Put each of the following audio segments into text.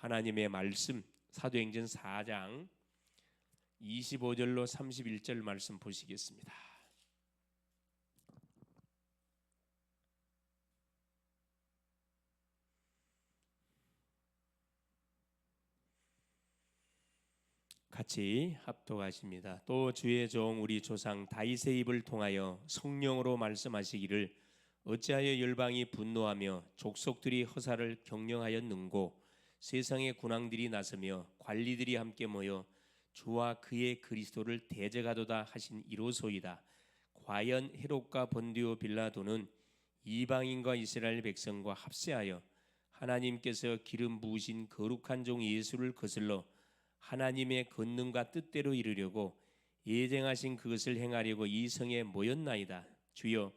하나님의 말씀 사도행전 4장 25절로 31절 말씀 보시겠습니다. 같이 합독하십니다. 또 주의 종 우리 조상 다윗의 입을 통하여 성령으로 말씀하시기를 어찌하여 열방이 분노하며 족속들이 허사를 경영하였는고 세상의 군왕들이 나서며 관리들이 함께 모여 주와 그의 그리스도를 대적하도다 하신 이로소이다. 과연 헤롯과 본디오 빌라도는 이방인과 이스라엘 백성과 합세하여 하나님께서 기름 부으신 거룩한 종 예수를 거슬러 하나님의 권능과 뜻대로 이루려고 예정하신 그것을 행하려고 이 성에 모였나이다. 주여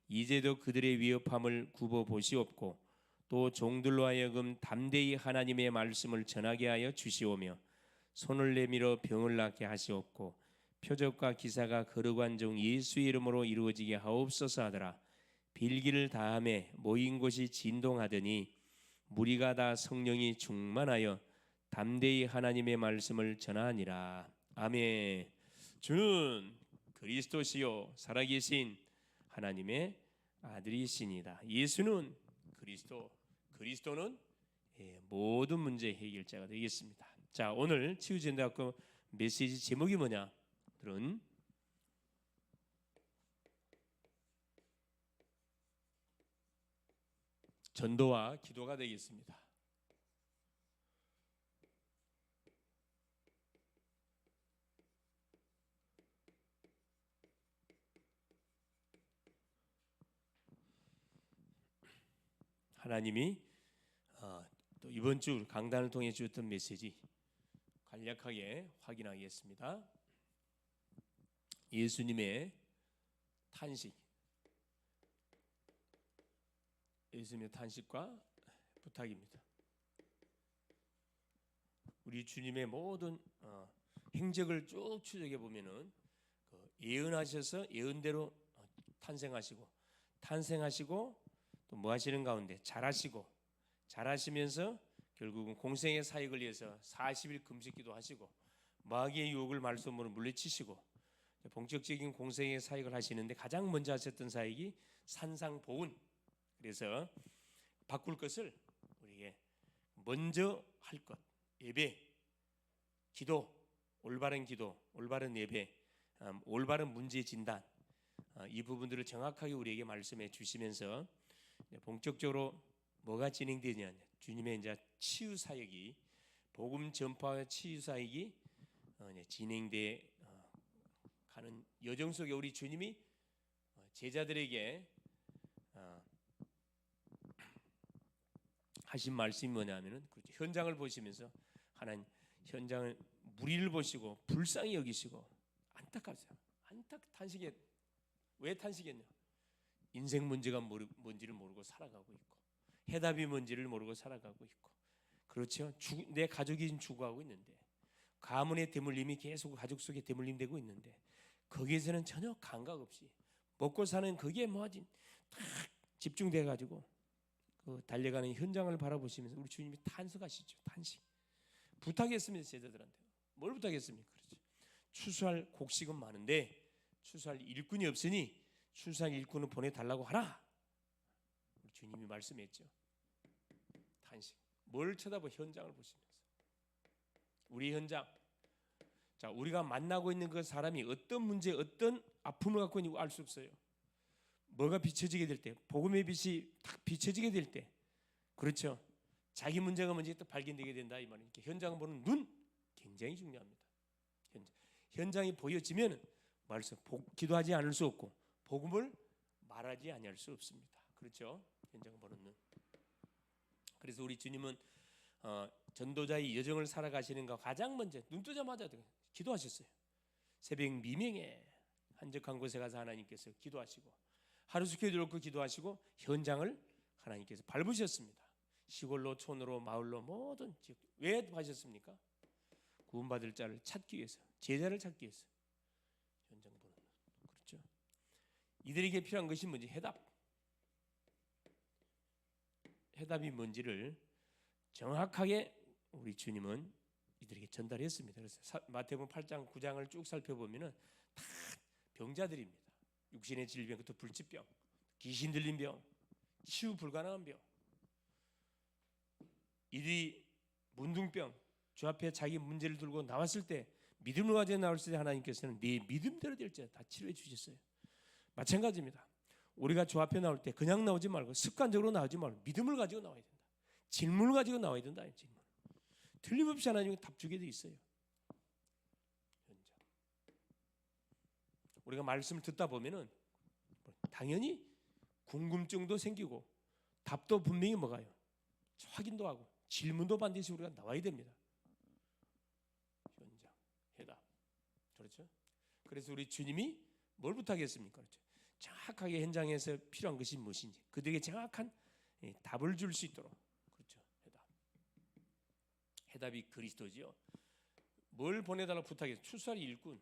이제도 그들의 위협함을 굽어 보시옵고 또 종들로 하여금 담대히 하나님의 말씀을 전하게 하여 주시오며 손을 내밀어 병을 낫게 하시옵고 표적과 기사가 거룩한 종 예수의 이름으로 이루어지게 하옵소서 하더라. 빌기를 다함에 모인 곳이 진동하더니 무리가 다 성령이 충만하여 담대히 하나님의 말씀을 전하니라. 아멘. 주는 그리스도시요 살아계신 하나님의 아들이시니다. 예수는 그리스도, 그리스도는 모든 문제 해결자가 되겠습니다. 자, 오늘 치유전도학교 메시지 제목이 뭐냐? 오늘은 전도와 기도가 되겠습니다. 하나님이 또 이번 주 강단을 통해 주었던 메시지 간략하게 확인하겠습니다. 예수님의 탄식, 예수님의 탄식과 부탁입니다. 우리 주님의 모든 행적을 쭉 추적해 보면은 예언하셔서 예언대로 탄생하시고 또 뭐 하시는 가운데 잘하시면서 결국은 공생의 사역을 위해서 40일 금식기도 하시고 마귀의 유혹을 말씀으로 물리치시고 본격적인 공생의 사역을 하시는데 가장 먼저 하셨던 사역이 산상보훈. 그래서 바꿀 것을 우리에게 먼저 할 것, 예배, 기도, 올바른 예배, 올바른 문제 진단, 이 부분들을 정확하게 우리에게 말씀해 주시면서 본격적으로 뭐가 진행되냐, 주님의 이제 치유 사역이, 복음 전파와 치유 사역이 진행돼 가는 여정 속에 우리 주님이 제자들에게 하신 말씀이 뭐냐면은 현장을 보시면서 하나님 현장을 무리를 보시고 불쌍히 여기시고 안타깝어요. 탄식에 왜 탄식했냐? 인생 문제가 뭔지를 모르고 살아가고 있고 해답이 뭔지를 모르고 살아가고 있고 그렇죠. 내 가족이 죽어가고 있는데 가문의 대물림이 계속 가족 속에 대물림되고 있는데 거기에서는 전혀 감각 없이 먹고 사는 거기에 뭐하지 딱 집중돼 가지고 그 달려가는 현장을 바라보시면서 우리 주님이 탄식하시죠. 탄식 부탁했습니다. 제자들한테 뭘 부탁했습니까? 그렇죠. 추수할 곡식은 많은데 추수할 일꾼이 없으니 추수할 일꾼을 보내달라고 하라. 우리 주님이 말씀했죠. 탄식. 뭘 쳐다보? 현장을 보시면서 우리 현장. 자, 우리가 만나고 있는 그 사람이 어떤 문제, 어떤 아픔을 갖고 있는지 알 수 없어요. 뭐가 비춰지게 될 때, 복음의 빛이 딱 비춰지게 될 때, 그렇죠. 자기 문제가 뭔지 또 발견되게 된다 이 말이니까 현장 보는 눈 굉장히 중요합니다. 현장이 보여지면 말씀 기도하지 않을 수 없고 복음을 말하지 아니할 수 없습니다. 그렇죠. 현장 보는 눈. 그래서 우리 주님은 전도자의 여정을 살아가시는 거 가장 먼저 눈 뜨자마자 기도하셨어요. 새벽 미명에 한적한 곳에 가서 하나님께서 기도하시고 하루 숙회 놓고 기도하시고 현장을 하나님께서 밟으셨습니다. 시골로 촌으로 마을로 모든 지역. 왜 하셨습니까? 구원받을 자를 찾기 위해서, 제자를 찾기 위해서. 현장 보는 눈. 그렇죠. 이들에게 필요한 것이 뭔지 해답이 뭔지를 정확하게 우리 주님은 이들에게 전달했습니다. 그래서 마태복음 8장 9장을 쭉 살펴보면은 다 병자들입니다. 육신의 질병, 그것도 불치병, 귀신 들린 병, 치유 불가능한 병. 이들이 문둥병, 주 앞에 자기 문제를 들고 나왔을 때, 믿음을 가지고 나왔을 때 하나님께서는 네 믿음대로 될지어다 다 치료해 주셨어요. 마찬가지입니다. 우리가 주 앞에 나올 때 그냥 나오지 말고 습관적으로 나오지 말고 믿음을 가지고 나와야 된다. 질문을 가지고 나와야 된다. 질문. 틀림없이 하나님이 답 주게 돼 있어요. 우리가 말씀을 듣다 보면은 당연히 궁금증도 생기고 답도 분명히 뭐가요? 확인도 하고 질문도 반드시 우리가 나와야 됩니다. 현장, 해답. 그렇죠? 그래서 우리 주님이 뭘 부탁했습니까? 그렇죠? 정확하게 현장에서 필요한 것이 무엇인지 그들에게 정확한 답을 줄 수 있도록. 그렇죠? 해답. 해답이 그리스도지요. 뭘 보내달라고 부탁했어요? 추수할 일꾼.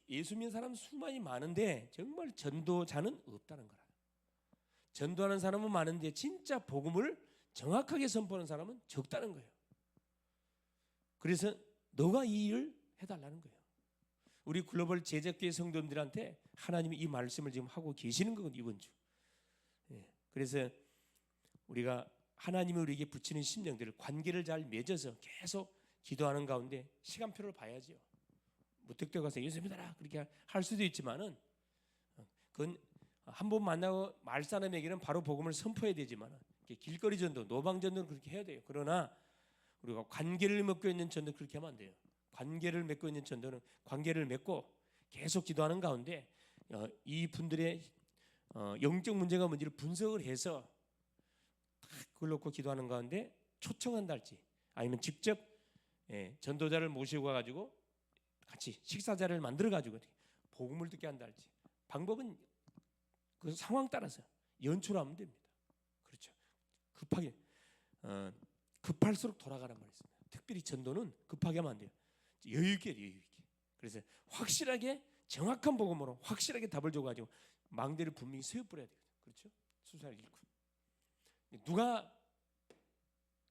예수 믿는 사람 수많이 많은데 정말 전도자는 없다는 거라. 전도하는 사람은 많은데 진짜 복음을 정확하게 선포하는 사람은 적다는 거예요. 그래서 너가 이 일을 해달라는 거예요. 우리 글로벌 제작교회 성도님들한테 하나님이 이 말씀을 지금 하고 계시는 거거든요. 이번 주. 그래서 우리가 하나님이 우리에게 붙이는 심령들을 관계를 잘 맺어서 계속 기도하는 가운데 시간표를 봐야죠. 무턱대 가서 예수 믿어라 그렇게 할 수도 있지만은 그건 한 번 만나고 말 사람에게는 바로 복음을 선포해야 되지만 길거리 전도, 노방 전도는 그렇게 해야 돼요. 그러나 우리가 관계를 맺고 있는 전도 그렇게 하면 안 돼요. 관계를 맺고 있는 전도는 관계를 맺고 계속 기도하는 가운데 이 분들의 영적 문제가 뭔지를 분석을 해서 그걸 놓고 기도하는 가운데 초청한다 할지 아니면 직접 전도자를 모시고 가가지고 같이 식사 자리를 만들어 가지고 복음을 듣게 한다 할지 방법은 그 상황 따라서 연출하면 됩니다. 그렇죠? 급하게 급할수록 돌아가란 말이 있습니다. 특별히 전도는 급하게 하면 안 돼요. 여유 있게 여유 있게. 그래서 확실하게 정확한 복음으로 확실하게 답을 줘가지고 망대를 분명히 세워 뿌려야 돼요. 그렇죠? 추수할 일꾼.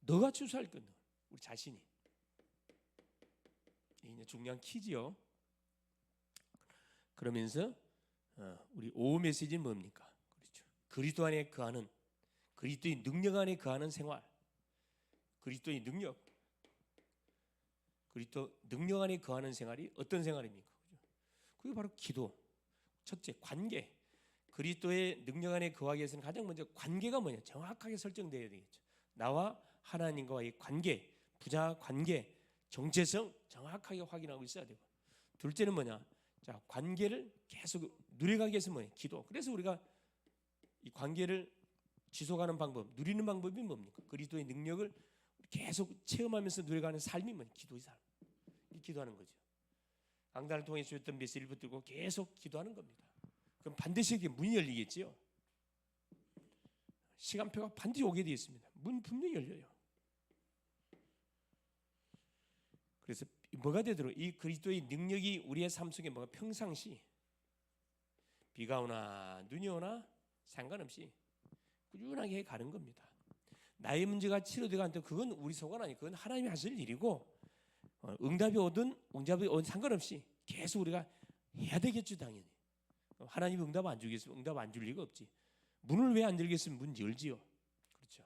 너가 추수할 건 우리 자신이. 이게 중요한 키지요. 그러면서 우리 오후 메시지는 뭡니까? 그렇죠. 그리스도 안에 거하는 그리스도의 능력 안에 거하는 생활. 그리스도의 능력. 그리스도 능력 안에 거하는 생활이 어떤 생활입니까? 그게 바로 기도. 첫째, 관계. 그리스도의 능력 안에 거하기 위해서는 가장 먼저 관계가 뭐냐? 정확하게 설정되어야 되겠죠. 나와 하나님과의 관계, 부자 관계, 정체성 정확하게 확인하고 있어야 되고. 둘째는 뭐냐? 자, 관계를 계속 누려가기 위해서 뭐냐? 기도. 그래서 우리가 이 관계를 지속하는 방법, 누리는 방법이 뭡니까? 그리스도의 능력을 계속 체험하면서 누려가는 삶이 뭐냐? 기도의 삶. 이 기도하는 거죠. 강단을 통해 주셨던 메시지를 붙들고 계속 기도하는 겁니다. 그럼 반드시 이게 문이 열리겠지요. 시간표가 반드시 오게 되어 있습니다. 문 분명히 열려요. 그래서 뭐가 되도록 이 그리스도의 능력이 우리의 삶 속에 뭐가 평상시 비가 오나 눈이 오나 상관없이 꾸준하게 가는 겁니다. 나의 문제가 치료되가 않든 그건 우리 소관 아니고 그건 하나님이 하실 일이고 응답이 오든 응답이 오든 상관없이 계속 우리가 해야 되겠죠. 당연히 하나님이 응답 안 주겠으면 응답 안 줄 리가 없지. 문을 왜 안 열겠으면 문 열지요. 그렇죠.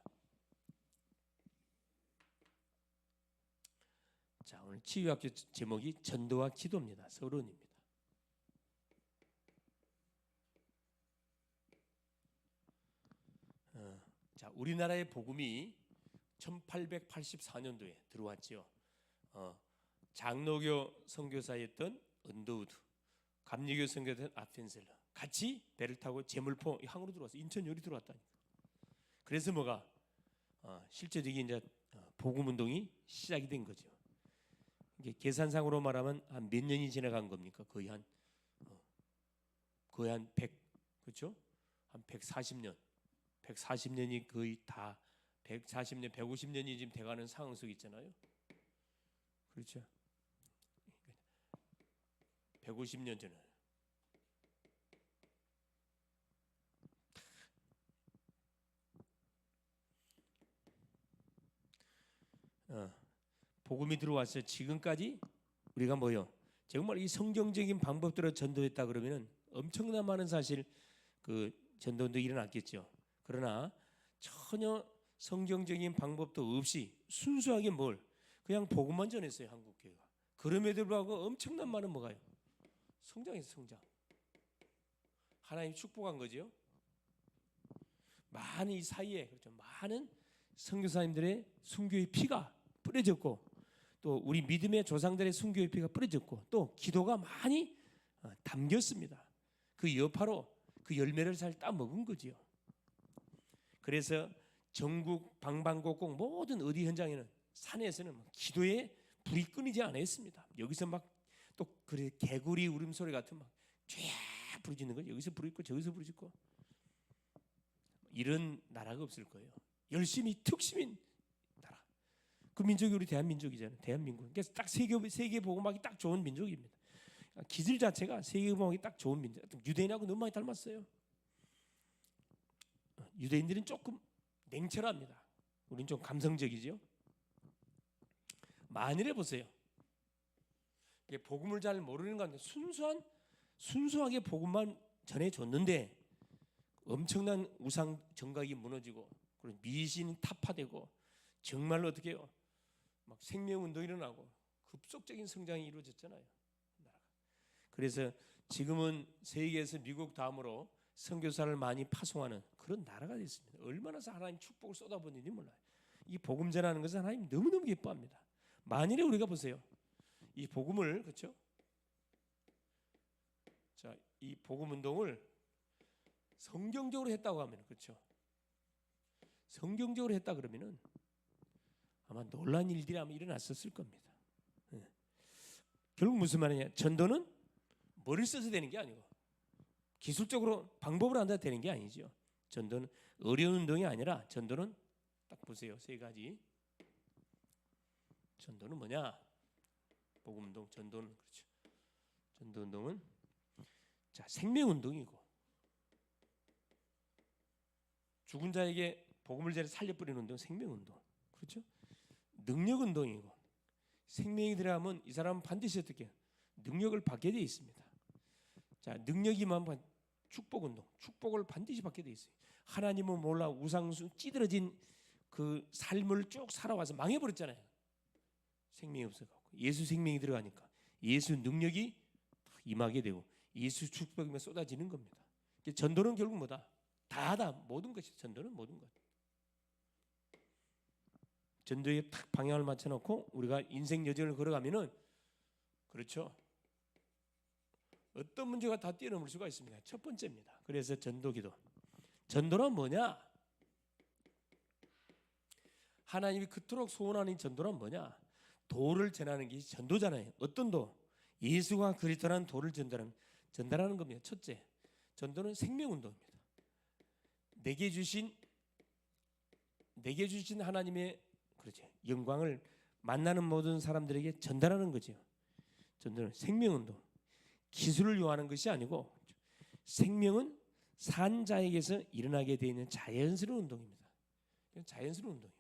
자, 오늘 치유학교 제목이 전도와 기도입니다. 서론입니다. 자, 우리나라의 복음이 1884년도에 들어왔죠. 장로교 선교사였던 언더우드, 감리교 선교사였던 아펜셀러 같이 배를 타고 제물포 항으로 들어와서 인천 요리 들어왔다니까. 그래서 뭐가 실제적인 이제 복음 운동이 시작이 된 거죠. 이게 계산상으로 말하면 한 몇 년이 지나간 겁니까? 거의 한 100, 그렇죠? 한 140년, 140년이 거의 다 140년, 150년이 지금 돼가는 상황 속에 있잖아요. 그렇죠? 150년 전에 복음이 들어와서 지금까지 우리가 뭐요? 정말 이 성경적인 방법대로 전도했다 그러면은 엄청난 많은 사실 그 전도도 일어났겠죠. 그러나 전혀 성경적인 방법도 없이 순수하게 뭘 그냥 복음만 전했어요, 한국 교회가. 그럼에도 불구하고 엄청난 많은 뭐가요? 성장했어요, 성장. 하나님 축복한 거죠. 많은 이 사이에 그렇죠. 많은 선교사님들의 순교의 피가 뿌려졌고 또 우리 믿음의 조상들의 순교의 피가 뿌려졌고 또 기도가 많이 담겼습니다. 그 여파로 그 열매를 잘 따먹은 거지요. 그래서 전국 방방곡곡 모든 어디 현장에는 산에서는 기도에 불이 끊이지 않았습니다. 여기서 막 또 그래 개구리 울음소리 같은 막 쫙 부르짖는 거 여기서 부르짖고 저기서 부르짖고 이런 나라가 없을 거예요. 열심히 특심인 나라. 그 민족이 우리 대한민족이잖아요. 대한민국. 그래서 딱 세계 복음하기 딱 좋은 민족입니다. 기질 자체가 세계 복음하기 딱 좋은 민족. 유대인하고 너무 많이 닮았어요. 유대인들은 조금 냉철합니다. 우리는 좀 감성적이죠. 만일에 보세요. 복음을 잘 모르는 건데 순수하게 복음만 전해줬는데 엄청난 우상 정각이 무너지고 그리고 미신이 타파되고 정말로 어떻게 해요? 막 생명운동이 일어나고 급속적인 성장이 이루어졌잖아요. 그래서 지금은 세계에서 미국 다음으로 선교사를 많이 파송하는 그런 나라가 됐습니다. 얼마나 하나님 축복을 쏟아붓는지 몰라요. 이 복음 전하는 것은 하나님 너무너무 기뻐합니다. 만일에 우리가 보세요. 이 복음을 그렇죠? 자, 이 복음 운동을 성경적으로 했다고 하면 그렇죠? 성경적으로 했다 그러면은 아마 놀란 일들이 아마 일어났었을 겁니다. 네. 결국 무슨 말이냐? 전도는 머리를 써서 되는 게 아니고 기술적으로 방법을 한다 되는 게 아니죠. 전도는 어려운 운동이 아니라 전도는 딱 보세요. 세 가지. 전도는 뭐냐? 복음 운동, 전도는 그렇죠. 전도 운동은 자 생명 운동이고 죽은 자에게 복음을 전해 살려 뿌리는 운동, 생명 운동, 그렇죠? 능력 운동이고 생명이 들어가면 이 사람은 반드시 어떻게 능력을 받게 돼 있습니다. 자 능력이만 축복 운동, 축복을 반드시 받게 돼 있어요. 하나님은 몰라 우상수 찌들어진 그 삶을 쭉 살아와서 망해버렸잖아요. 생명이 없어갖고 예수 생명이 들어가니까 예수 능력이 임하게 되고 예수 축복이 쏟아지는 겁니다. 전도는 결국 뭐다? 다하다 모든 것이 전도는 모든 것. 전도에 딱 방향을 맞춰놓고 우리가 인생 여정을 걸어가면은 그렇죠. 어떤 문제가 다 뛰어넘을 수가 있습니다. 첫 번째입니다. 그래서 전도기도. 전도란 뭐냐? 하나님이 그토록 소원하는 전도란 뭐냐? 도를 전하는 게 전도잖아요. 어떤 도? 예수가 그리스도라는 도를 전달하는 겁니다. 첫째, 전도는 생명운동입니다. 내게 주신 하나님의 그렇죠. 영광을 만나는 모든 사람들에게 전달하는 거죠. 전도는 생명운동. 기술을 요하는 것이 아니고 생명은 산 자에게서 일어나게 되어 있는 자연스러운 운동입니다. 자연스러운 운동이에요.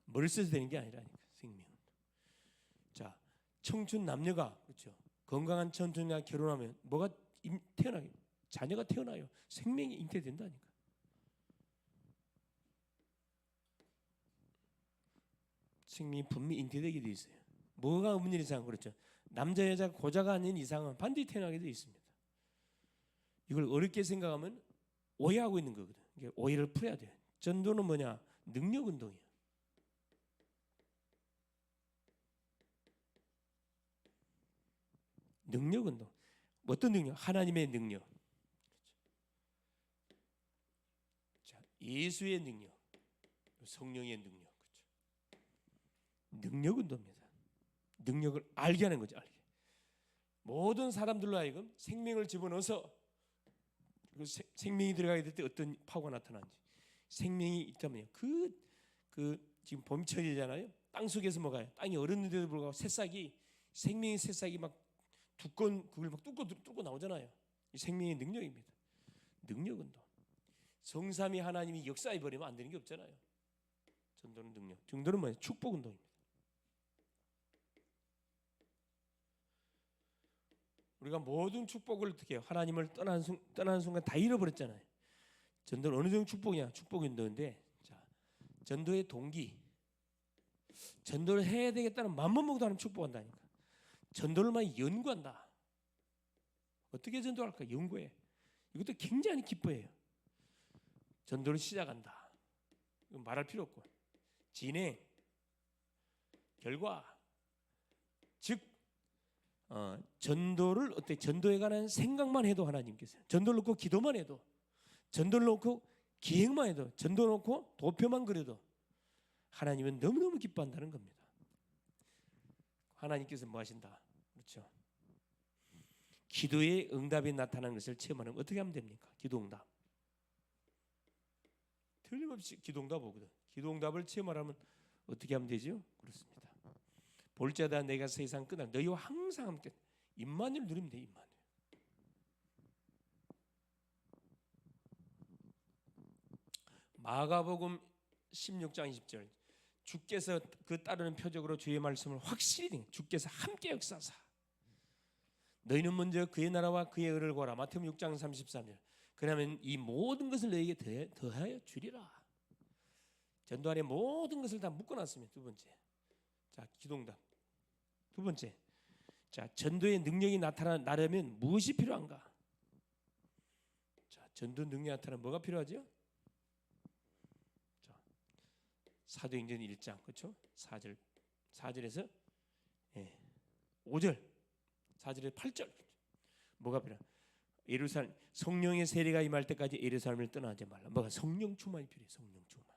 머리를 써서 되는 게 아니라니까 생명. 자, 청춘 남녀가 그렇죠. 건강한 청춘이나 결혼하면 뭐가 태어나요? 자녀가 태어나요. 생명이 잉태된다니까. 생명이 분명히 잉태되게 돼 있어요. 뭐가 없는 이상 그렇죠. 남자 여자 고자가 아닌 이상은 반드시 태어나게 돼 있습니다. 이걸 어렵게 생각하면 오해하고 있는 거거든. 오해를 풀어야 돼요. 전도는 뭐냐? 능력 운동이에요. 능력 운동. 어떤 능력? 하나님의 능력. 자, 예수의 능력, 성령의 능력. 그렇죠? 능력 운동입니다. 능력을 알게 하는 거죠. 알게. 모든 사람들로 하여금 생명을 집어넣어서 그 생명이 들어가게 될 때 어떤 파워가 나타나는지. 생명이 있다면요. 지금 봄철이잖아요. 땅 속에서 뭐가요? 땅이 얼었는데도 불구하고 생명의 새싹이 막 두꺼운 그걸 막 뚫고 나오잖아요. 이 생명의 능력입니다. 능력 운동. 성삼위 하나님이 역사해 버리면 안 되는 게 없잖아요. 전도는 능력, 전도는 뭐예요? 축복 운동입니다. 우리가 모든 축복을 어떻게 해요? 하나님을 떠나는 순간 다 잃어버렸잖아요. 전도는 어느 정도 축복이냐? 축복 운동인데, 자, 전도의 동기, 전도를 해야 되겠다는 마음만 먹어도 하나님 축복한다니까. 전도를 많이 연구한다. 어떻게 전도할까? 연구해. 이것도 굉장히 기뻐해요. 전도를 시작한다. 말할 필요 없고, 진행, 결과, 즉 전도를 어때? 전도에 관한 생각만 해도 하나님께서, 전도를 놓고 기도만 해도, 전도를 놓고 기획만 해도, 전도 놓고 도표만 그려도 하나님은 너무너무 기뻐한다는 겁니다. 하나님께서 뭐 하신다? 그렇죠? 기도의 응답이 나타나는 것을 체험하는, 어떻게 하면 됩니까? 기도 응답. 틀림없이 기도 응답 오거든. 기도 응답을 체험하려면 어떻게 하면 되죠? 그렇습니다. 볼 자다 내가 세상 끝날 너희와 항상 함께, 임마누엘 누리면 돼. 임마누엘. 마가복음 16장 20절, 주께서 그 따르는 표적으로 주의 말씀을 확실히 주께서 함께 역사하사 너희는 먼저 그의 나라와 그의 의를 구하라. 마태복음 6장 33절. 그러면 이 모든 것을 너희에게 더하여 주리라. 전도 안에 모든 것을 다 묶어놨습니다. 두 번째, 자, 기도응답. 두 번째, 자, 전도의 능력이 나타나려면 무엇이 필요한가? 자, 전도 능력이 나타나면 뭐가 필요하죠? 자, 사도행전 1장, 그렇죠? 4절에서 5절, 4절에서 8절. 뭐가 필요해? 예루살렘, 성령의 세례가 임할 때까지 예루살렘을 떠나지 말라. 뭐가? 성령 충만이 필요해. 성령 충만.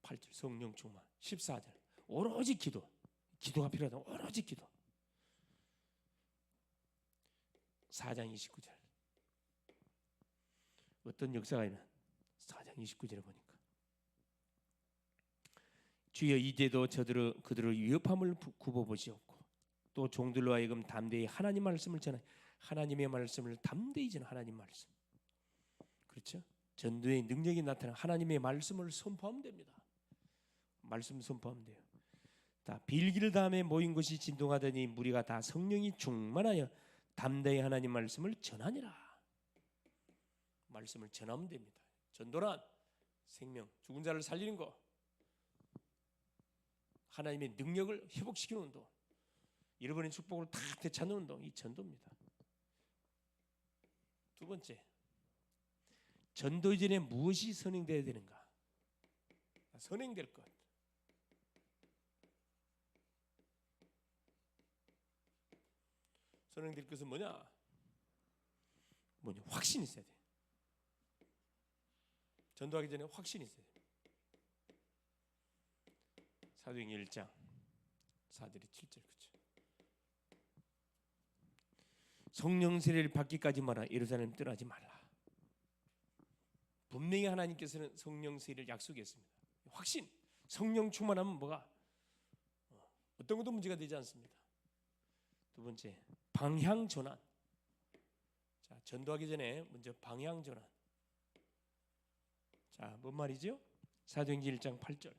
8절 성령 충만. 14절 오로지 기도. 기도가 필요하다. 오로지 기도. 4장 29절 어떤 역사가 있나? 4장 29절에 보니까 주여 이제도 그들을 위협함을 굽어보시옵고 또 종들로 하여금 담대히 하나님 말씀을 전하, 하나님의 말씀을 담대히 전하. 하나님 말씀, 그렇죠? 전도의 능력이 나타나 하나님의 말씀을 선포하면 됩니다. 말씀 선포하면 돼요. 다 빌기를 다음에 모인 것이 진동하더니 무리가 다 성령이 충만하여 담대히 하나님 말씀을 전하니라. 말씀을 전하면 됩니다. 전도란 생명, 죽은 자를 살리는 거, 하나님의 능력을 회복시키는 운동, 잃어버린 축복을 다 되찾는 운동, 이 전도입니다. 두 번째, 전도 이전에 무엇이 선행되어야 되는가? 선행될 것. 선행될 것은 뭐냐? 확신이 있어야 돼. 전도하기 전에 확신이 있어야 돼. 사도행전 1장 4절에 7절, 그렇죠? 성령 세례를 받기까지 마라. 예루살렘 떠나지 말라. 분명히 하나님께서는 성령 세례를 약속했습니다. 확신, 성령 충만하면 뭐가 어떤 것도 문제가 되지 않습니다. 두 번째, 방향 전환. 자, 전도하기 전에 먼저 방향 전환. 자, 뭔 말이죠? 사도행전 1장 8절.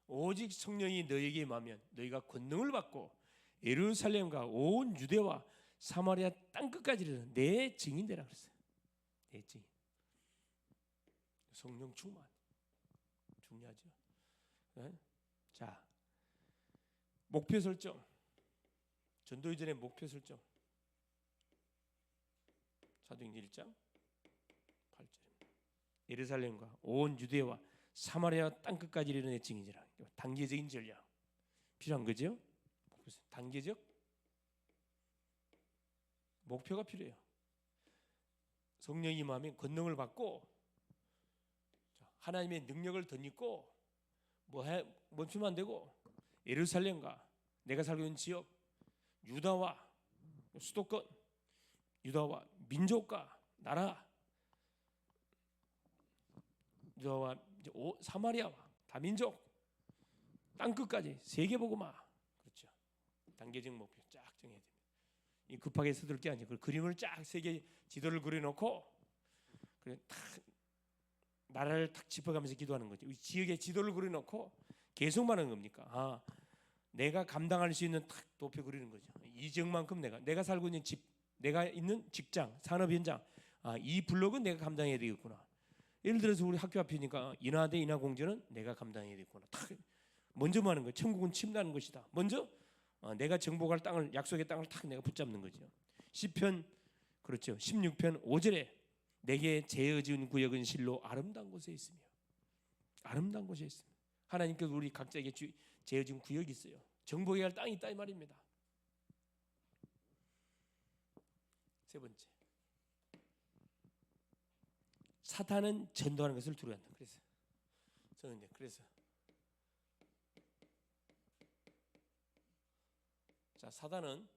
오직 성령이 너희에게 임하면 너희가 권능을 받고 예루살렘과 온 유대와 사마리아 땅 끝까지 이르러 내 증인 되라 그랬어요. 내 증인. 성령 충만 중요하죠. 네? 자, 목표 설정. 전도 이전의 목표 설정. 사도행전 1장 8절입니다. 예루살렘과 온 유대와 사마리아 땅 끝까지 이르는 내 증인이라. 단계적인 전략 필요한 거죠. 단계적 목표가 필요해요. 성령이 임하면 권능을 받고 하나님의 능력을 덧입고 멈추면 안 되고 예루살렘과 내가 살고 있는 지역, 유다와 수도권, 유다와 민족과 나라, 유다와 사마리아와 다민족 땅 끝까지 세계 복음화. 그렇죠. 단계적 목표 쫙 정해야 됩니다. 급하게 서둘 게 아니고 그 그림을 쫙 세 개 지도를 그려놓고 그래 탁 나라를 탁 짚어가면서 기도하는 거죠. 지역의 지도를 그려놓고 계속 말하는 겁니까? 내가 감당할 수 있는 탁 도표 그리는 거죠. 이 지역만큼 내가 살고 있는 집, 내가 있는 직장, 산업 현장, 이 블록은 내가 감당해야 되겠구나. 예를 들어서 우리 학교 앞이니까 인하대 인하공전은 내가 감당해야 되겠구나. 탁 먼저 뭐 하는 거예요? 천국은 침나는 것이다. 먼저 내가 정복할 땅을, 약속의 땅을 탁 내가 붙잡는 거죠. 시편 그렇죠. 16편 5절에 내게 재어지은 구역은 실로 아름다운 곳에 있으며, 아름다운 곳에 있습니다. 하나님께서 우리 각자에게 재어진 구역이 있어요. 정복해야 할 땅이 있다 이 말입니다. 세 번째, 사탄은 전도하는 것을 두려워한다. 그래서 자, 사탄은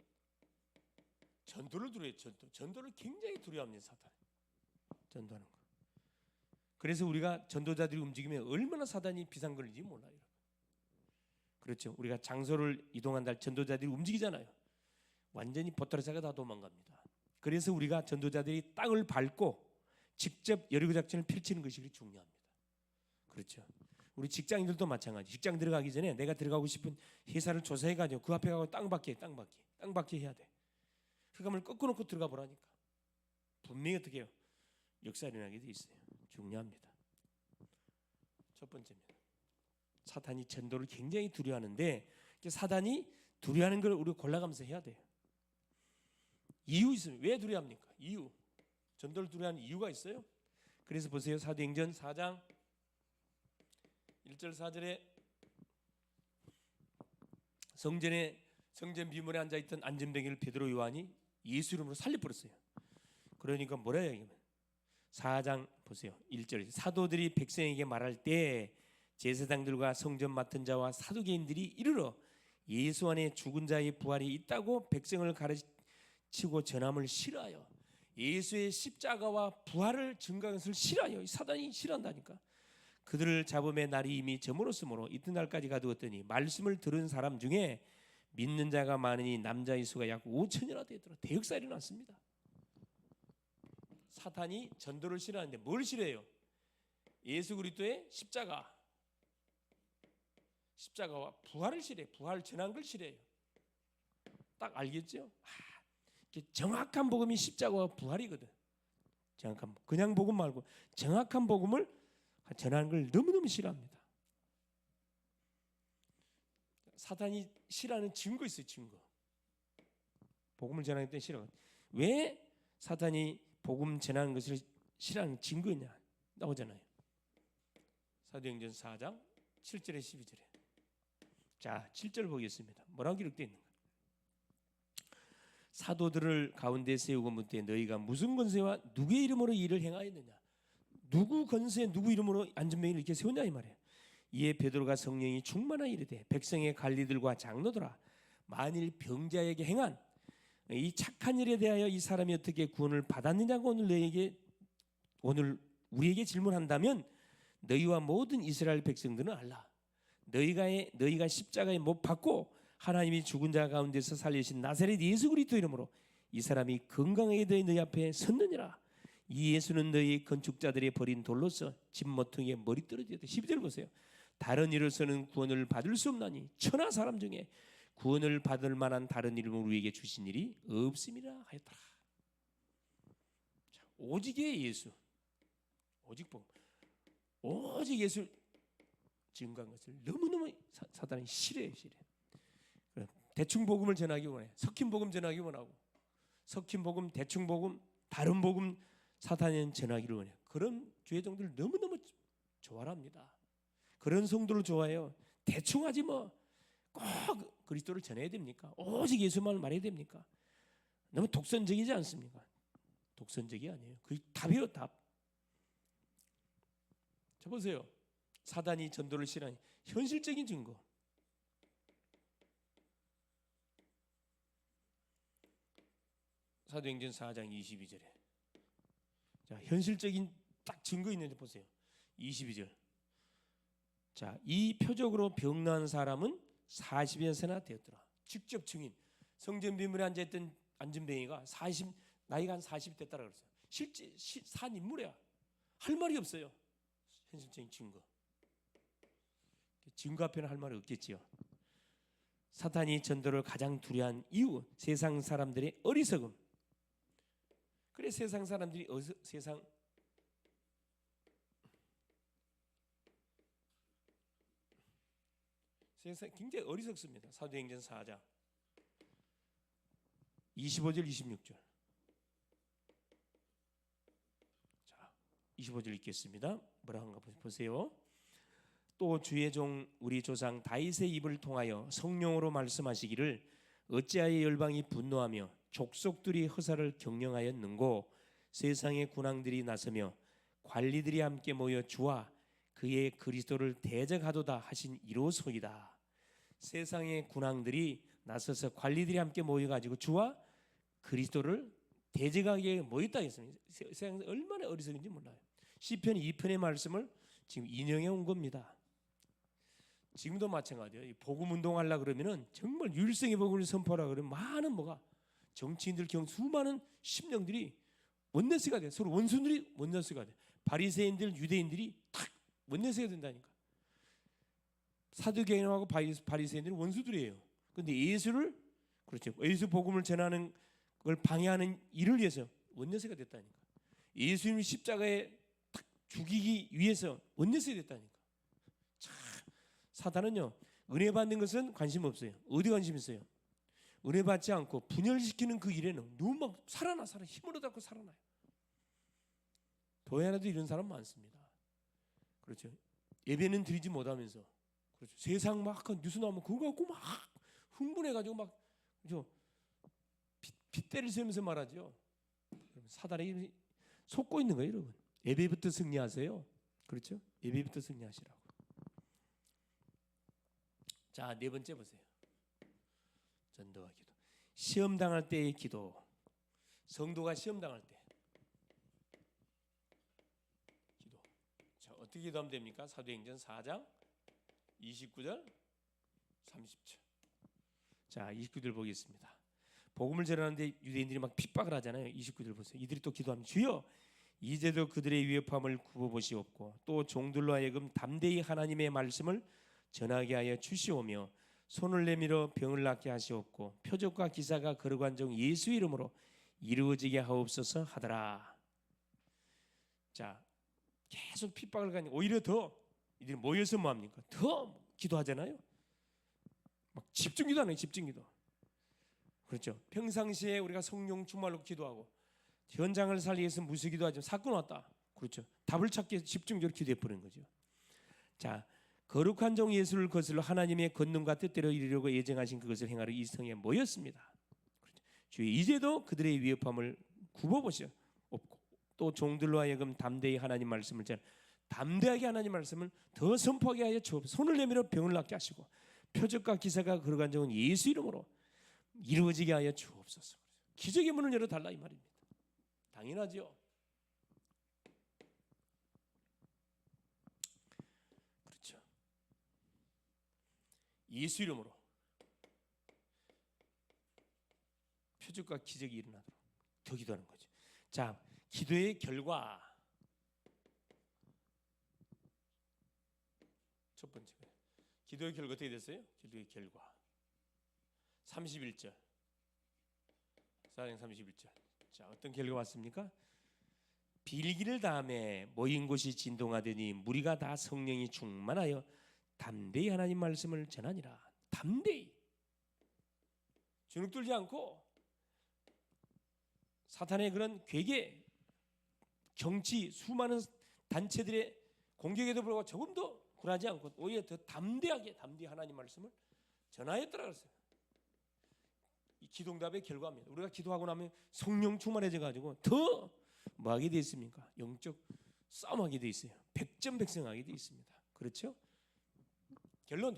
전도를 두려워해요. 전도를 굉장히 두려워합니다. 사탄 전도하는 거. 그래서 우리가 전도자들이 움직이면 얼마나 사단이 비상거리는지 몰라요. 그렇죠. 우리가 장소를 이동한다 할 전도자들이 움직이잖아요. 완전히 보따리차가 다 도망갑니다. 그래서 우리가 전도자들이 땅을 밟고 직접 여리고 작전을 펼치는 것이 그렇게 중요합니다. 그렇죠. 우리 직장인들도 마찬가지. 직장 들어가기 전에 내가 들어가고 싶은 회사를 조사해가지고 그 앞에 가고 땅 받기 해야 돼. 흑암을 꺾어놓고 들어가 보라니까. 분명히 어떻게 해요? 역사 일어나게 돼 있어요. 중요합니다. 첫 번째입니다. 사탄이 전도를 굉장히 두려워하는데 사탄이 두려워하는 걸 우리가 골라가면서 해야 돼요. 이유 있으면 왜 두려워합니까? 이유. 전도를 두려워하는 이유가 있어요. 그래서 보세요. 사도행전 4장 1절 4절에 성전 비문에 앉아있던 안전뱅이를 베드로 요한이 예수 이름으로 살려버렸어요. 그러니까 뭐라 해요? 4장 보세요. 1절 사도들이 백성에게 말할 때 제사장들과 성전 맡은 자와 사두개인들이 이르러 예수 안에 죽은 자의 부활이 있다고 백성을 가르치고 전함을 싫어하여 예수의 십자가와 부활을 증거한 것을 싫어하여 사단이 싫어한다니까. 그들을 잡음의 날이 이미 저물었으므로 이튿날까지 가두었더니 말씀을 들은 사람 중에 믿는 자가 많으니 남자의 수가 약 5천이나 되더라. 대역사 일어났습니다. 사탄이 전도를 싫어하는데 뭘 싫어해요? 예수 그리스도의 십자가와 부활을 싫어해요. 부활 전한 걸 싫어해요. 딱 알겠죠? 정확한 복음이 십자가와 부활이거든. 정확한 그냥 복음 말고 정확한 복음을 전하는 걸 너무너무 싫어합니다. 사탄이 싫어하는 증거 있어요. 증거. 복음을 전하기 때문에 싫어. 왜 사탄이 복음 전하는 것을 싫어하는 증거냐 나오잖아요. 사도행전 4장 7절에 12절에. 자, 7절 보겠습니다. 뭐라고 기록되어 있는가? 사도들을 가운데 세우고 묻되 너희가 무슨 권세와 누구의 이름으로 일을 행하였느냐? 누구 권세 누구 이름으로 안전뱅이를 이렇게 세웠냐 이 말이에요. 이에 베드로가 성령이 충만하여 이르되 백성의 관리들과 장로들아 만일 병자에게 행한 이 착한 일에 대하여 이 사람이 어떻게 구원을 받았느냐고 오늘 우리에게 질문한다면 너희와 모든 이스라엘 백성들은 알라. 너희가 십자가에 못 박고 하나님이 죽은 자 가운데서 살리신 나사렛 예수 그리스도 이름으로 이 사람이 건강하게 되어 너희 앞에 섰느니라. 이 예수는 너희 건축자들이 버린 돌로서 집 모퉁이에 머리 떨어지었다. 12절 보세요. 다른 이로서는 구원을 받을 수 없나니 천하 사람 중에 구원을 받을 만한 다른 이름을 우리에게 주신 일이 없음이라 하였더라. 자, 오직의 예수, 오직 복음, 오직 예수 증거한 것을 너무너무 사단이 싫어해요. 대충 복음을 전하기 원해. 섞인 복음 전하기 원하고 섞인 복음, 대충 복음, 다른 복음 사탄은 전하기를 원해요. 그런 교회 종들 너무너무 좋아합니다. 그런 성도를 좋아해요. 대충 하지 뭐 꼭 그리스도를 전해야 됩니까? 오직 예수만을 말해야 됩니까? 너무 독선적이지 않습니까? 독선적이 아니에요. 그게 답이에요. 답. 자 보세요. 사단이 전도를 싫어하는 현실적인 증거. 사도행전 4장 22절에 자 현실적인 딱 증거 있는데 보세요. 22절. 자, 이 표적으로 병나은 사람은 40여세나 되었더라. 직접 증인. 성전 비문에 앉아있던 안전뱅이가 나이가 한 40 됐다라 그랬어요. 실제 산 인물이야. 할 말이 없어요. 현실적인 증거 앞에는 할 말이 없겠지요. 사탄이 전도를 가장 두려워한 이유, 세상 사람들의 어리석음. 그래 세상 사람들이 세상 굉장히 어리석습니다. 사도행전 4장 25절 26절. 자, 25절 읽겠습니다. 뭐라 한가 보세요. 또 주의 종 우리 조상 다윗의 입을 통하여 성령으로 말씀하시기를 어찌하여 열방이 분노하며 족속들이 허사를 경영하였는고 세상의 군왕들이 나서며 관리들이 함께 모여 주와 그의 그리스도를 대적하도다 하신 이로소이다. 세상의 군왕들이 나서서 관리들이 함께 모여가지고 주와 그리스도를 대적하게 모였다 했습니다. 세상에 얼마나 어리석은지 몰라요. 시편 2편의 말씀을 지금 인용해 온 겁니다. 지금도 마찬가지예요. 복음 운동하려 그러면은 정말 율성의 복음을 선포하라 그러면 많은 정치인들 수많은 심령들이 원내스가 돼. 서로 원수들이 원내스가 돼. 바리새인들 유대인들이 탁 원내스가 된다니까. 사두개인하고 바리새인들이 원수들이에요. 그런데 예수를 그렇죠. 예수 복음을 전하는 걸 방해하는 일을 위해서 원내스가 됐다니까. 예수님 십자가에 탁 죽이기 위해서 원내스가 됐다니까. 참 사단은요 은혜 받는 것은 관심 없어요. 어디 관심 있어요? 은혜 받지 않고 분열시키는 그 일에는 너무 막 살아나 힘을 얻고 살아나요. 교회 안에도 이런 사람 많습니다. 그렇죠. 예배는 드리지 못하면서 그렇죠. 세상 막 뉴스 나오면 그거 갖고 막 흥분해가지고 막 그렇죠. 핏대를 세면서 말하죠. 사단이 속고 있는 거예요, 여러분. 예배부터 승리하세요. 그렇죠? 예배부터 승리하시라고. 자, 네 번째 보세요. 전도와 기도. 시험 당할 때의 기도. 성도가 시험 당할 때 기도. 자, 어떻게 기도하면 됩니까? 사도행전 4장 29절 30절. 자, 29절 보겠습니다. 복음을 전하는데 유대인들이 막 핍박을 하잖아요. 29절 보세요. 이들이 또 기도합니다. 주여 이제도 그들의 위협함을 굽어보시옵고 또 종들로 하여금 담대히 하나님의 말씀을 전하게 하여 주시오며 손을 내밀어 병을 낫게 하시옵고 표적과 기사가 거룩한 종 예수 이름으로 이루어지게 하옵소서 하더라. 자, 계속 핍박을 가니까 오히려 더 이들이 모여서 뭐합니까? 더 기도하잖아요. 막 집중기도 하네요. 집중기도. 그렇죠. 평상시에 우리가 성령 충만으로 기도하고 현장을 살리기 위해서 무슨 기도하죠? 사건 왔다. 그렇죠. 답을 찾기 위해서 집중적으로 기도해 버리는 거죠. 자, 거룩한 종 예수를 거슬러 하나님의 권능과 뜻대로 이루려고 예정하신 그것을 행하러 이 성에 모였습니다. 그렇죠. 주의 이제도 그들의 위협함을 굽어보시오. 없고 또 종들로 하여금 담대히 하나님 말씀을 담대하게 하나님 말씀을 더 선포하게 하여 주옵소서. 손을 내밀어 병을 낫게 하시고 표적과 기사가 거룩한 종은 예수 이름으로 이루어지게 하여 주옵소서. 기적의 문을 열어달라 이 말입니다. 당연하죠. 그렇죠. 예수 이름으로 표적과 기적이 일어나도록 더 기도하는 거죠. 자, 기도의 결과 첫 번째 기도의 결과 어떻게 됐어요? 기도의 결과 31절 사장 31절. 자, 어떤 결과가 왔습니까? 빌기를 다음에 모인 곳이 진동하더니 무리가 다 성령이 충만하여 담대히 하나님 말씀을 전하니라. 담대히 주눅들지 않고 사탄의 그런 괴계 정치 수많은 단체들의 공격에도 불구하고 조금 더 굴하지 않고 오히려 더 담대히 하나님 말씀을 전하였더라 그랬어요. 이 기도응답의 결과입니다. 우리가 기도하고 나면 성령 충만해져 가지고 더 뭐하게 돼 있습니까? 영적 싸움하게 돼 있어요. 백전백승하게 돼 있습니다. 그렇죠? 결론.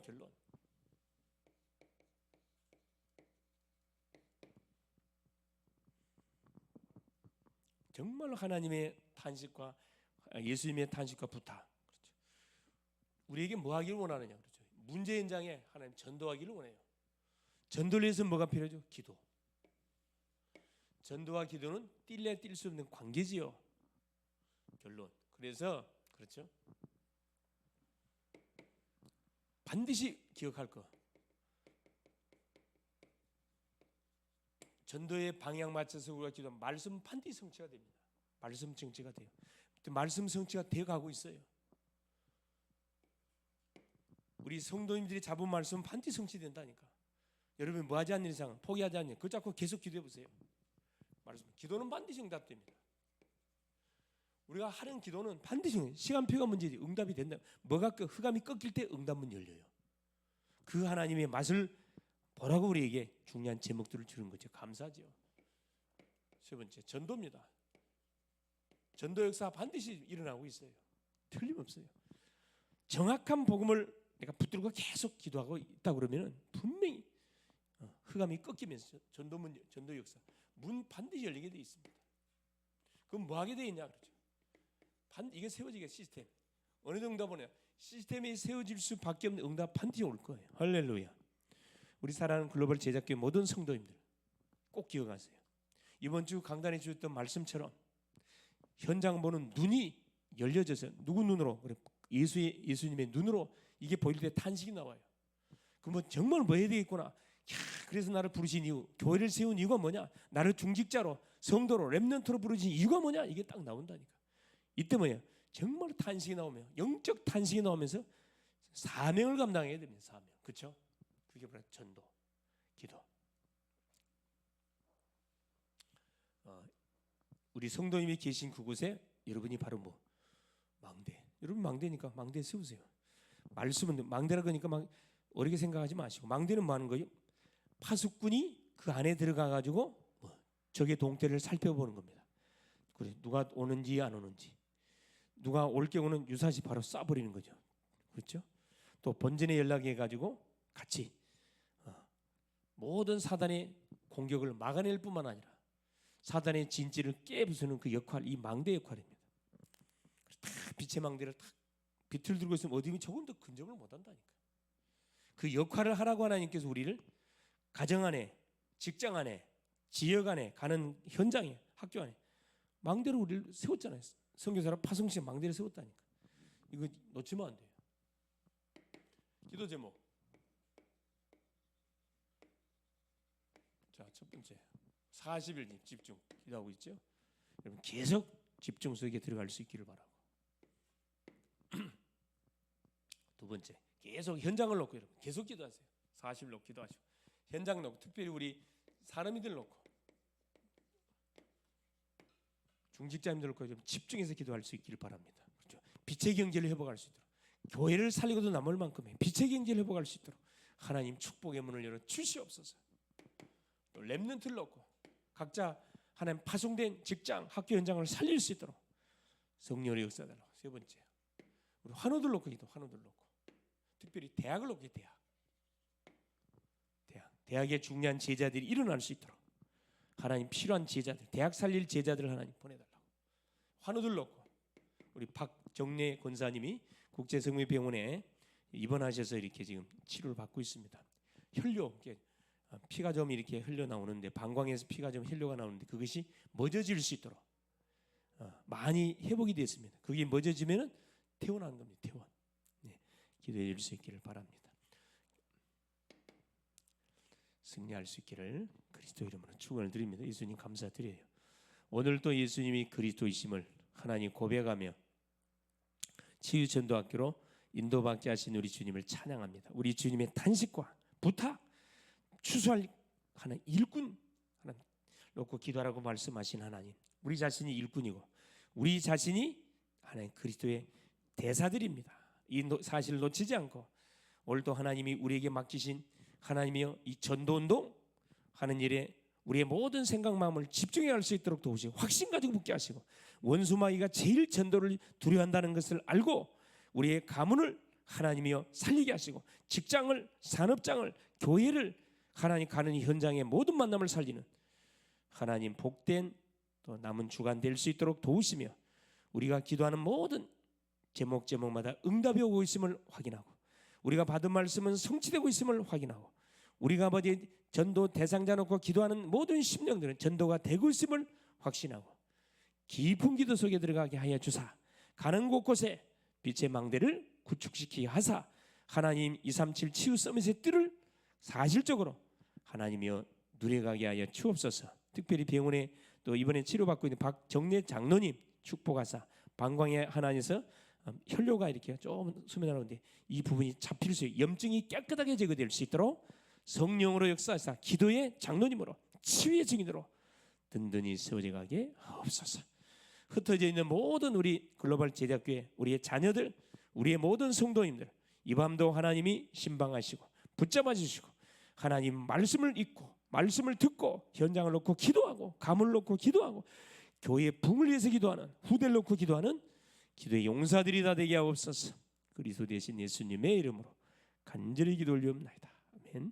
정말로 하나님의 탄식과 예수님의 탄식과 부탁. 그렇죠. 우리에게 뭐 하기를 원하느냐 그렇죠. 문제 현장에 하나님 전도하기를 원해요. 전도를 위해서 뭐가 필요하죠? 기도. 전도와 기도는 뛸래 뛸 수 없는 관계지요. 결론. 그래서 그렇죠. 반드시 기억할 거. 전도의 방향 맞춰서 우리가 기도하면 말씀 반드시 성취가 됩니다. 말씀 성취가 돼요. 말씀 성취가 되어 가고 있어요. 우리 성도님들이 잡은 말씀 반드시 성취된다니까. 여러분 뭐 하지 않는 이상 포기하지 않는 그거 잡고 계속 기도해 보세요. 말씀 기도는 반드시 응답됩니다. 우리가 하는 기도는 반드시 시간표가 문제지 응답이 된다. 뭐가 흑암이 꺾일 때 응답문 열려요. 그 하나님의 맛을 보라고 우리에게 중요한 제목들을 주는 거죠. 감사죠. 세 번째 전도입니다. 전도 역사 반드시 일어나고 있어요. 틀림없어요. 정확한 복음을 내가 붙들고 계속 기도하고 있다 그러면 분명히 흑암이 꺾이면서 전도 역사 문 반드시 열리게 돼 있습니다. 그럼 뭐 하게 돼 있냐 그러죠. 이게 세워지게 시스템. 어느 정도 보냐 시스템이 세워질 수밖에 없는 응답 반드시 올 거예요. 할렐루야. 우리 사랑하는 글로벌 제작교회 모든 성도님들 꼭 기억하세요. 이번 주 강단에 주셨던 말씀처럼 현장 보는 눈이 열려져서 누구 눈으로 그래 예수님의 눈으로 이게 보일 때 탄식이 나와요. 그러면 정말 뭐 해야 되겠구나. 그래서 나를 부르신 이유, 교회를 세운 이유가 뭐냐? 나를 중직자로, 성도로, 렘넌트로 부르신 이유가 뭐냐? 이게 딱 나온다니까. 이때 뭐냐? 정말 탄식이 나오면 영적 탄식이 나오면서 사명을 감당해야 됩니다. 사명, 그렇죠? 그게 바로 전도, 기도. 우리 성도님이 계신 그곳에 여러분이 바로 뭐 망대. 여러분 망대니까 망대 세우세요. 말씀은 망대라 그러니까 막 어렵게 생각하지 마시고 망대는 뭐 하는 거예요? 파수꾼이 그 안에 들어가 가지고 적의 동태를 살펴보는 겁니다. 그래 누가 오는지 안 오는지 누가 올 경우는 유사시 바로 쏴버리는 거죠. 그렇죠? 또 번전에 연락해 가지고 같이 모든 사단의 공격을 막아낼 뿐만 아니라 사단의 진지를 깨부수는 그 역할, 이 망대 역할입니다. 다 빛의 망대를 탁 빛을 들고 있으면 어디 조금 더 근접을 못한다니까. 그 역할을 하라고 하나님께서 우리를 가정 안에, 직장 안에, 지역 안에 가는 현장에, 학교 안에 망대를 우리를 세웠잖아요. 선교사랑 파송식 망대를 세웠다니까. 이거 놓치면 안 돼요. 기도 제목. 자, 첫 번째 40일 집중 기도하고 있죠. 여러분 계속 집중 속에 들어갈 수 있기를 바라고. 두 번째 계속 현장을 놓고 여러분 계속 기도하세요. 40일 놓고 기도하시고 현장 놓고 특별히 우리 사람이들 놓고 중직자님들 놓고 좀 집중해서 기도할 수 있기를 바랍니다. 그렇죠? 빛의 경제를 회복할 수 있도록 교회를 살리고도 남을 만큼의 빛의 경제를 회복할 수 있도록 하나님 축복의 문을 열어 주시옵소서. 또 렘넌트를 놓고 각자 하나님 파송된 직장, 학교 현장을 살릴 수 있도록 성령의 역사달라고. 세 번째 우리 환우들 놓고 기도, 환우들 놓고 특별히 대학을 놓고 대학의 중요한 제자들이 일어날 수 있도록 하나님 필요한 제자들, 대학 살릴 제자들을 하나님 보내달라고. 환우들 놓고 우리 박정래 권사님이 국제성모병원에 입원하셔서 이렇게 지금 치료를 받고 있습니다. 혈뇨, 피가 좀 이렇게 흘러 나오는데 방광에서 피가 좀 흘러가 나오는데 그것이 멎어질 수 있도록 많이 회복이 됐습니다. 그게 멎어지면은 퇴원하는 겁니다. 퇴원. 네, 기도해 줄 수 있기를 바랍니다. 승리할 수 있기를 그리스도 이름으로 축원을 드립니다. 예수님 감사드려요. 오늘도 예수님이 그리스도이심을 하나님 고백하며 치유전도학교로 인도받게 하신 우리 주님을 찬양합니다. 우리 주님의 탄식과 부탁 추수할 하나님 일꾼 하나님 놓고 기도하라고 말씀하신 하나님, 우리 자신이 일꾼이고 우리 자신이 하나님 그리스도의 대사들입니다. 이 사실을 놓치지 않고 오늘도 하나님이 우리에게 맡기신 하나님이여 이 전도운동 하는 일에 우리의 모든 생각 마음을 집중해 갈 수 있도록 도우시고 확신 가지고 붙게 하시고 원수마귀가 제일 전도를 두려워한다는 것을 알고 우리의 가문을 하나님이여 살리게 하시고 직장을, 산업장을, 교회를 하나님 가는 현장의 모든 만남을 살리는 하나님 복된 또 남은 주간 될 수 있도록 도우시며 우리가 기도하는 모든 제목마다 응답이 오고 있음을 확인하고 우리가 받은 말씀은 성취되고 있음을 확인하고 우리가 아버지 전도 대상자 놓고 기도하는 모든 심령들은 전도가 되고 있음을 확신하고 깊은 기도 속에 들어가게 하여 주사 가는 곳곳에 빛의 망대를 구축시키게 하사 하나님 237 치유 서밋의 뜰을 사실적으로 하나님이여 누려가게 하여 주옵소서. 특별히 병원에 또 이번에 치료받고 있는 박정래 장로님 축복하사 방광에 하나님께서 혈뇨가 이렇게 좀 수면하는데 이 부분이 잡힐 수 있고 염증이 깨끗하게 제거될 수 있도록 성령으로 역사하사 기도의 장로님으로 치유의 증인으로 든든히 세워져 가게 하옵소서. 흩어져 있는 모든 우리 글로벌 제자교회 우리의 자녀들 우리의 모든 성도님들 이 밤도 하나님이 신방하시고 붙잡아 주시고 하나님 말씀을 읽고 말씀을 듣고 현장을 놓고 기도하고 감을 놓고 기도하고 교회의 붕을 위해서 기도하는 후대를 놓고 기도하는 기도의 용사들이 다 되게 하옵소서. 그리스도 되신 예수님의 이름으로 간절히 기도 올리옵나이다. 아멘.